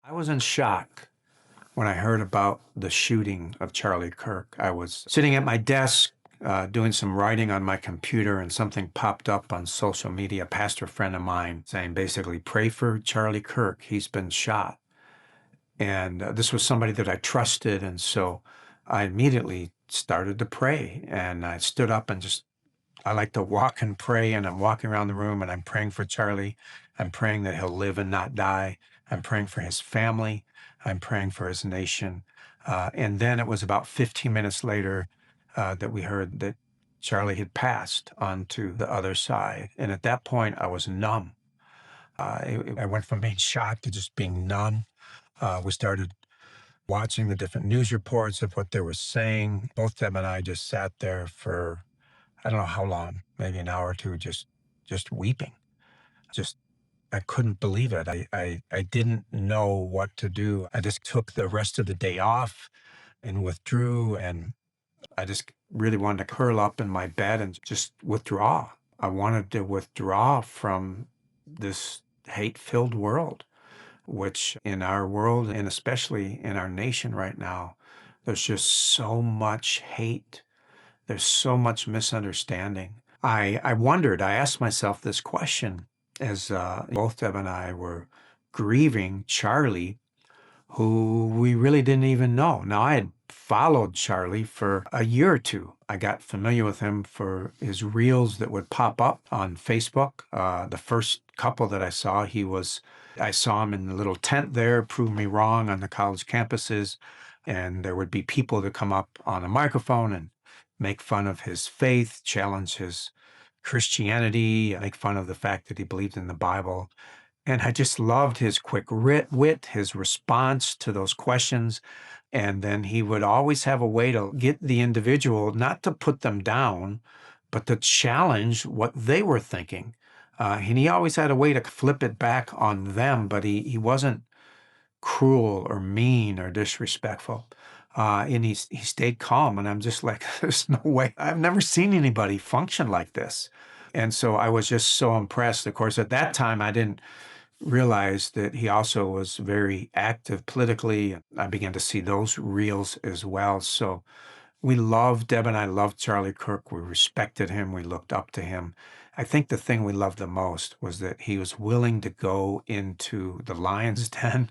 I was in shock when I heard about the shooting of Charlie Kirk. I was sitting at my desk doing some writing on my computer, and something popped up on social media. A pastor friend of mine saying basically, pray for Charlie Kirk. He's been shot. And this was somebody that I trusted. And so I immediately started to pray. And I stood up and I like to walk and pray. And I'm walking around the room and I'm praying for Charlie. I'm praying that he'll live and not die. I'm praying for his family. I'm praying for his nation. And then it was about 15 minutes later that we heard that Charlie had passed onto the other side. And at that point, I was numb. I went from being shocked to just being numb. We started watching the different news reports of what they were saying. Both Deb and I just sat there for, I don't know how long, maybe an hour or two, just weeping. Just I couldn't believe it. I didn't know what to do. I just took the rest of the day off and withdrew, and I just really wanted to curl up in my bed and just withdraw. I wanted to withdraw from this hate-filled world, which in our world, and especially in our nation right now, there's just so much hate. There's so much misunderstanding. I wondered, I asked myself this question as both Deb and I were grieving Charlie, who we really didn't even know. Now, I had followed Charlie for a year or two. I got familiar with him for his reels that would pop up on Facebook. The first couple that I saw, I saw him in the little tent there, prove me wrong on the college campuses. And there would be people that come up on a microphone and make fun of his faith, challenge his Christianity, make fun of the fact that he believed in the Bible. And I just loved his quick wit, his response to those questions. And then he would always have a way to get the individual, not to put them down, but to challenge what they were thinking. And he always had a way to flip it back on them, but he wasn't cruel or mean or disrespectful. And he stayed calm. And I'm just like, there's no way. I've never seen anybody function like this. And so I was just so impressed. Of course, at that time, I didn't realize that he also was very active politically. I began to see those reels as well. So Deb and I loved Charlie Kirk. We respected him. We looked up to him. I think the thing we loved the most was that he was willing to go into the lion's den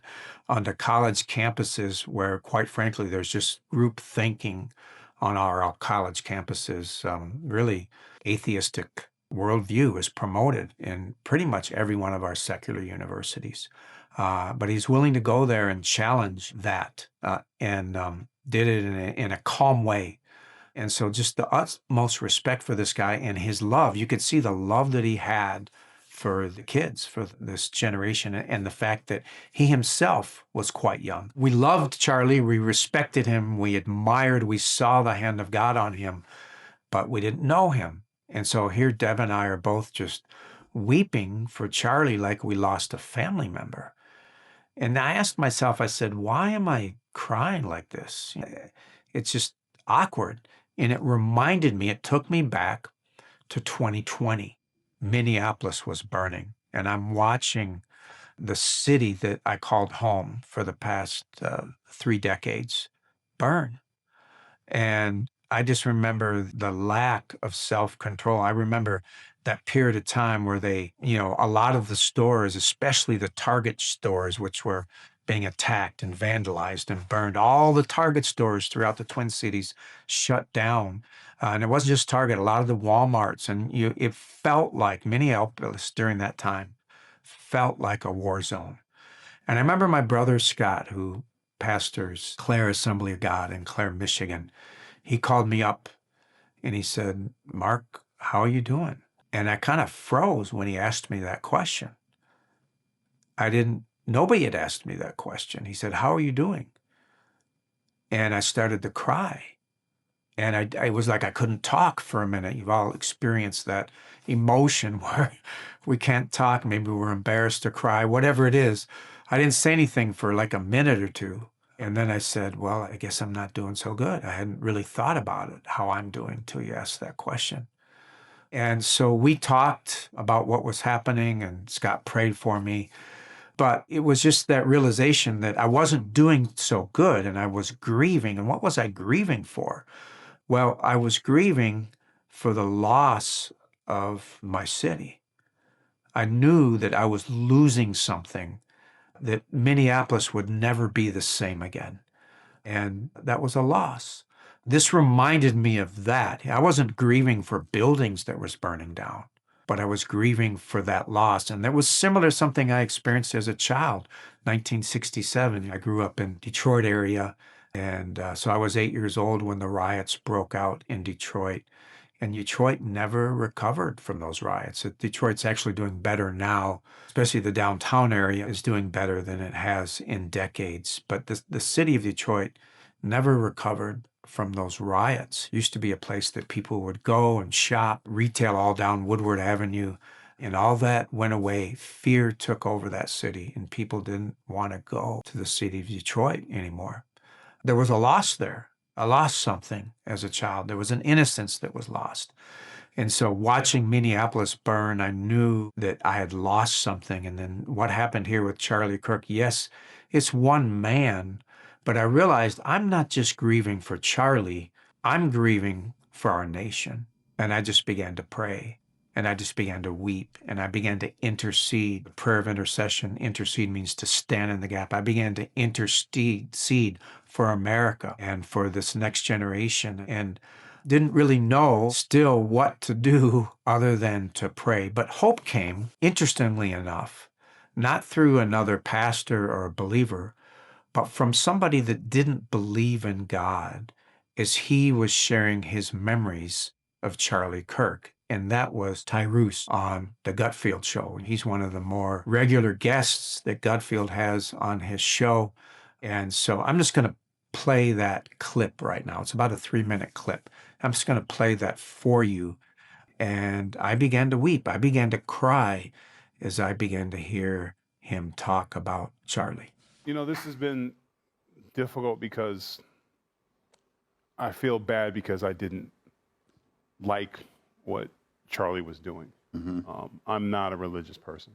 onto college campuses where, quite frankly, there's just group thinking on our college campuses. Really atheistic worldview is promoted in pretty much every one of our secular universities. But he's willing to go there and challenge that and did it in a calm way. And so just the utmost respect for this guy and his love. You could see the love that he had for the kids, for this generation, and the fact that he himself was quite young. We loved Charlie. We respected him. We admired. We saw the hand of God on him, but we didn't know him. And so here Deb and I are both just weeping for Charlie like we lost a family member. And I asked myself, I said, why am I crying like this? It's just awkward. And it reminded me, it took me back to 2020. Minneapolis was burning. And I'm watching the city that I called home for the past 3 decades burn. And I just remember the lack of self-control. I remember that period of time where a lot of the stores, especially the Target stores, which were being attacked and vandalized and burned, all the Target stores throughout the Twin Cities shut down. And it wasn't just Target, a lot of the Walmarts. And it felt like Minneapolis during that time felt like a war zone. And I remember my brother Scott, who pastors Clare Assembly of God in Clare, Michigan, he called me up and he said, Mark, how are you doing? And I kind of froze when he asked me that question. Nobody had asked me that question. He said, how are you doing? And I started to cry. And I was like, I couldn't talk for a minute. You've all experienced that emotion where we can't talk. Maybe we're embarrassed to cry, whatever it is. I didn't say anything for like a minute or two. And then I said, well, I guess I'm not doing so good. I hadn't really thought about it, how I'm doing, till you asked that question. And so we talked about what was happening, and Scott prayed for me. But it was just that realization that I wasn't doing so good and I was grieving. And what was I grieving for? Well, I was grieving for the loss of my city. I knew that I was losing something, that Minneapolis would never be the same again. And that was a loss. This reminded me of that. I wasn't grieving for buildings that was burning down, but I was grieving for that loss. And that was similar to something I experienced as a child. 1967, I grew up in Detroit area. And so I was 8 years old when the riots broke out in Detroit. And Detroit never recovered from those riots. Detroit's actually doing better now, especially the downtown area is doing better than it has in decades. But the city of Detroit never recovered from those riots. It used to be a place that people would go and shop, retail all down Woodward Avenue, and all that went away. Fear took over that city, and people didn't want to go to the city of Detroit anymore. There was a loss there. I lost something as a child. There was an innocence that was lost. And so watching Minneapolis burn, I knew that I had lost something. And then what happened here with Charlie Kirk, yes, it's one man, but I realized I'm not just grieving for Charlie, I'm grieving for our nation. And I just began to pray. And I just began to weep, and I began to intercede. Prayer of intercession. Intercede means to stand in the gap. I began to intercede for America and for this next generation, and didn't really know still what to do other than to pray. But hope came, interestingly enough, not through another pastor or a believer, but from somebody that didn't believe in God, as he was sharing his memories of Charlie Kirk. And that was Tyrus on the Gutfeld show. He's one of the more regular guests that Gutfeld has on his show. And so I'm just going to play that clip right now. It's about a 3-minute clip. I'm just going to play that for you. And I began to weep. I began to cry as I began to hear him talk about Charlie. You know, this has been difficult because I feel bad because I didn't like what Charlie was doing. I'm not a religious person.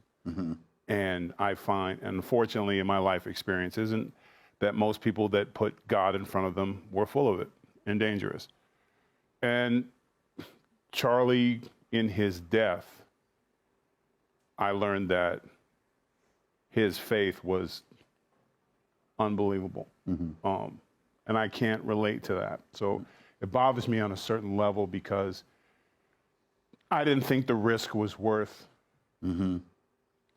And I find, unfortunately, in my life experience, isn't that most people that put God in front of them were full of it and dangerous. And Charlie, in his death, I learned that his faith was unbelievable. And I can't relate to that. So it bothers me on a certain level because I didn't think the risk was worth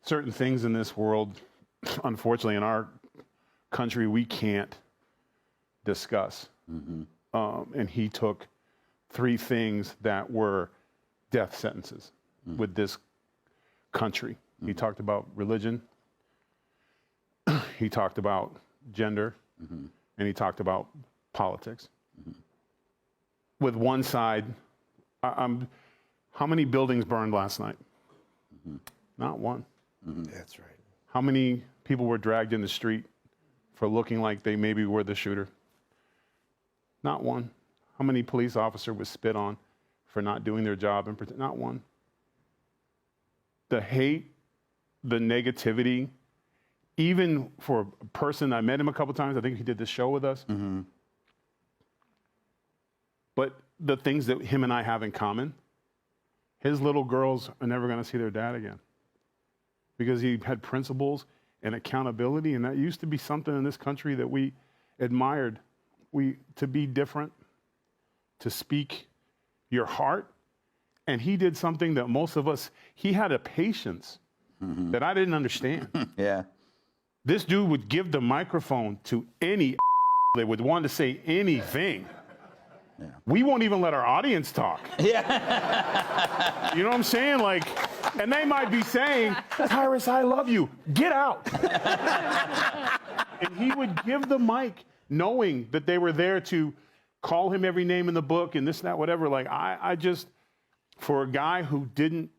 certain things in this world. Unfortunately, in our country, we can't discuss. And he took 3 things that were death sentences with this country. He talked about religion, he talked about gender, and he talked about politics. With one side, how many buildings burned last night? Not one. That's right. How many people were dragged in the street for looking like they maybe were the shooter? Not one. How many police officer was spit on for not doing their job? Not one. The hate, the negativity, even for a person, I met him a couple times, I think he did this show with us. But the things that him and I have in common, his little girls are never going to see their dad again because he had principles and accountability, and that used to be something in this country that we admired. To be different, to speak your heart, and he did something that most of us, he had a patience that I didn't understand. Yeah. This dude would give the microphone to any that would want to say anything. Yeah. We won't even let our audience talk. Yeah. You know what I'm saying? Like, and they might be saying, Tyrus, I love you. Get out. And he would give the mic knowing that they were there to call him every name in the book and this, that, whatever. Like, I just, for a guy who didn't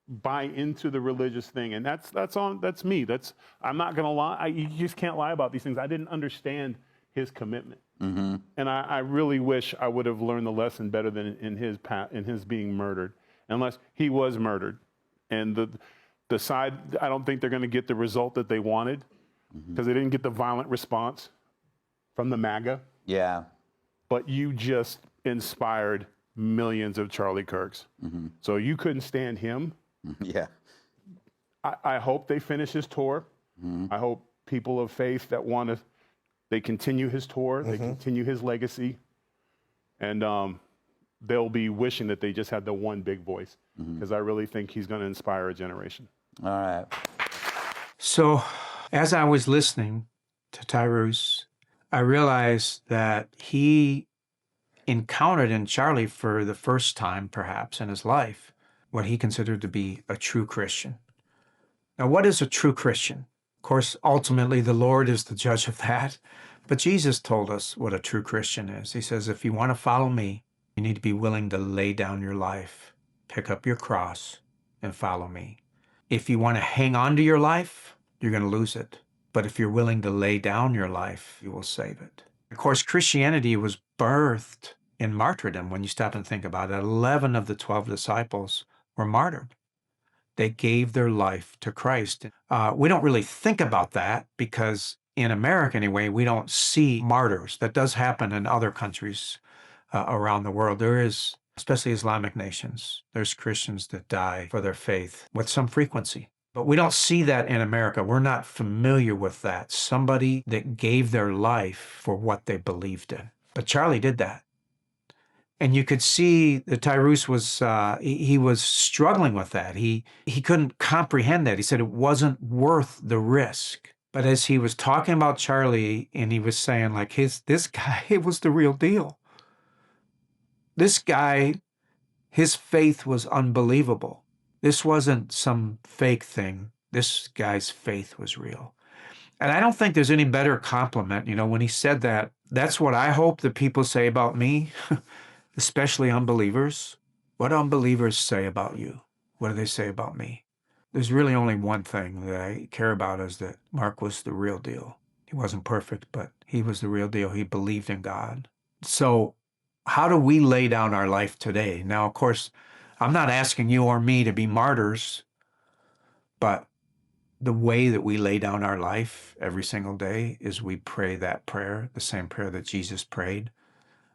buy into the religious thing, and that's me. I'm not gonna lie. You just can't lie about these things. I didn't understand his commitment. And I really wish I would have learned the lesson better than in his being murdered, unless he was murdered. And the I don't think they're going to get the result that they wanted because they didn't get the violent response from the MAGA. Yeah. But you just inspired millions of Charlie Kirks. So you couldn't stand him. Yeah. I hope they finish his tour. I hope people of faith that want to, they continue his tour, they continue his legacy. And they'll be wishing that they just had the one big voice because I really think he's going to inspire a generation. All right. So as I was listening to Tyrus, I realized that he encountered in Charlie for the first time, perhaps, in his life, what he considered to be a true Christian. Now, what is a true Christian? Of course, ultimately, the Lord is the judge of that. But Jesus told us what a true Christian is. He says, if you want to follow me, you need to be willing to lay down your life, pick up your cross, and follow me. If you want to hang on to your life, you're going to lose it. But if you're willing to lay down your life, you will save it. Of course, Christianity was birthed in martyrdom. When you stop and think about it, 11 of the 12 disciples were martyred. They gave their life to Christ. We don't really think about that because in America, anyway, we don't see martyrs. That does happen in other countries around the world. There is, especially Islamic nations, there's Christians that die for their faith with some frequency. But we don't see that in America. We're not familiar with that. Somebody that gave their life for what they believed in. But Charlie did that. And you could see that Tyrus was, he was struggling with that. He couldn't comprehend that. He said it wasn't worth the risk. But as he was talking about Charlie and he was saying like this guy, it was the real deal. This guy, his faith was unbelievable. This wasn't some fake thing. This guy's faith was real. And I don't think there's any better compliment, you know, when he said that. That's what I hope that people say about me, especially unbelievers. What do unbelievers say about you? What do they say about me? There's really only one thing that I care about is that Mark was the real deal. He wasn't perfect, but he was the real deal. He believed in God. So how do we lay down our life today? Now, of course, I'm not asking you or me to be martyrs, but the way that we lay down our life every single day is we pray that prayer, the same prayer that Jesus prayed,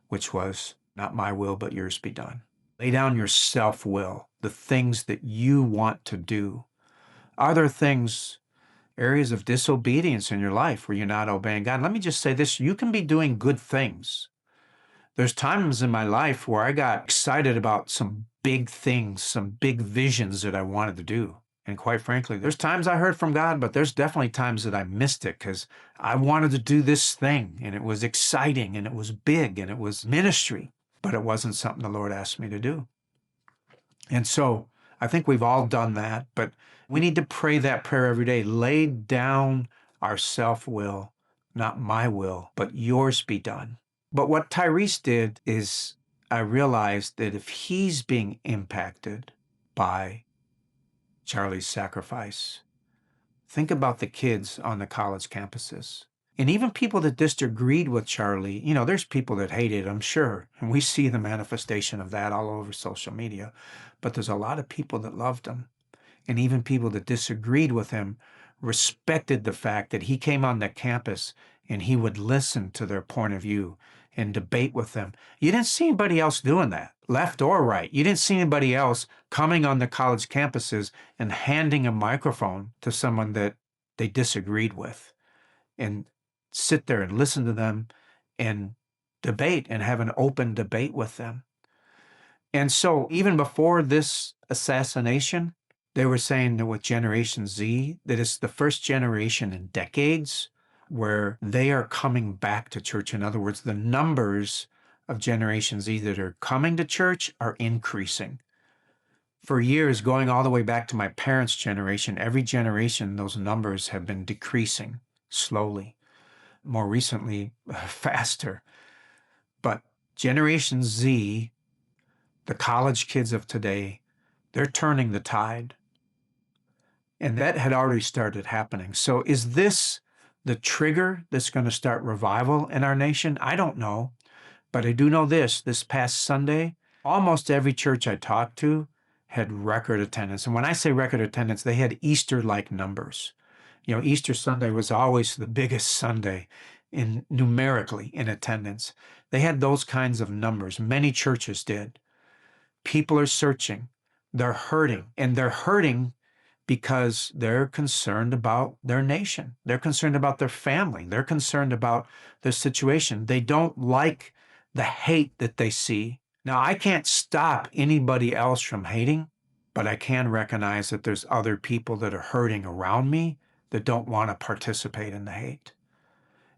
which was, not my will, but yours be done. Lay down your self-will, the things that you want to do. Are there things, areas of disobedience in your life where you're not obeying God? Let me just say this, you can be doing good things. There's times in my life where I got excited about some big things, some big visions that I wanted to do. And quite frankly, there's times I heard from God, but there's definitely times that I missed it because I wanted to do this thing and it was exciting and it was big and it was ministry, but it wasn't something the Lord asked me to do. And so I think we've all done that, but we need to pray that prayer every day. Lay down our self-will, not my will, but yours be done. But what Tyrus did is I realized that if he's being impacted by Charlie's sacrifice, think about the kids on the college campuses. And even people that disagreed with Charlie, you know, there's people that hated him, sure. And we see the manifestation of that all over social media. But there's a lot of people that loved him. And even people that disagreed with him respected the fact that he came on the campus and he would listen to their point of view and debate with them. You didn't see anybody else doing that, left or right. You didn't see anybody else coming on the college campuses and handing a microphone to someone that they disagreed with and sit there and listen to them and debate and have an open debate with them. And so even before this assassination, they were saying that with Generation Z, that it's the first generation in decades where they are coming back to church. In other words, the numbers of Generation Z that are coming to church are increasing. For years, going all the way back to my parents' generation, every generation, those numbers have been decreasing slowly. More recently, faster. But Generation Z, the college kids of today, they're turning the tide. And that had already started happening. So is this the trigger that's going to start revival in our nation? I don't know. But I do know this past Sunday, almost every church I talked to had record attendance. And when I say record attendance, they had Easter-like numbers. You know, Easter Sunday was always the biggest Sunday in numerically in attendance. They had those kinds of numbers. Many churches did. People are searching. They're hurting. And they're hurting because they're concerned about their nation. They're concerned about their family. They're concerned about their situation. They don't like the hate that they see. Now, I can't stop anybody else from hating, but I can recognize that there's other people that are hurting around me that don't want to participate in the hate.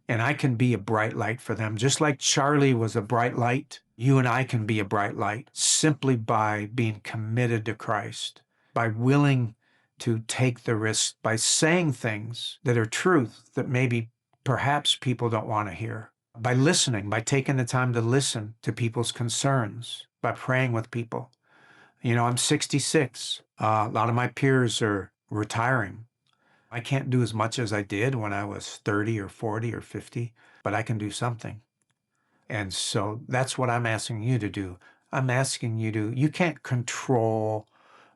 And I can be a bright light for them. Just like Charlie was a bright light, you and I can be a bright light simply by being committed to Christ, by willing to take the risk, by saying things that are truth that maybe perhaps people don't want to hear, by listening, by taking the time to listen to people's concerns, by praying with people. You know, I'm 66. A lot of my peers are retiring. I can't do as much as I did when I was 30 or 40 or 50, but I can do something. And so that's what I'm asking you to do. I'm asking you to, you can't control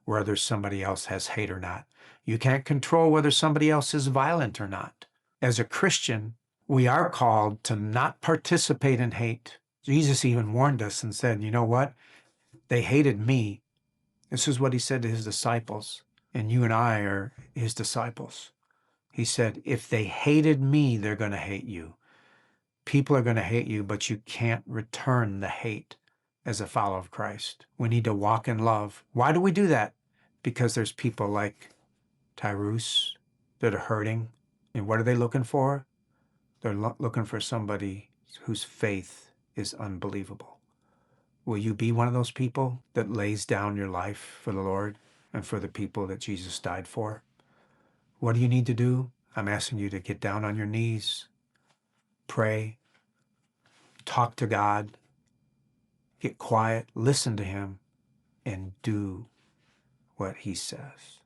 whether somebody else has hate or not. You can't control whether somebody else is violent or not. As a Christian, we are called to not participate in hate. Jesus even warned us and said, you know what? They hated me. This is what he said to his disciples, and you and I are his disciples. He said, if they hated me, they're going to hate you. People are going to hate you, but you can't return the hate as a follower of Christ. We need to walk in love. Why do we do that? Because there's people like Tyrus that are hurting. And what are they looking for? They're looking for somebody whose faith is unbelievable. Will you be one of those people that lays down your life for the Lord and for the people that Jesus died for? What do you need to do? I'm asking you to get down on your knees, pray, talk to God, get quiet, listen to him, and do what he says.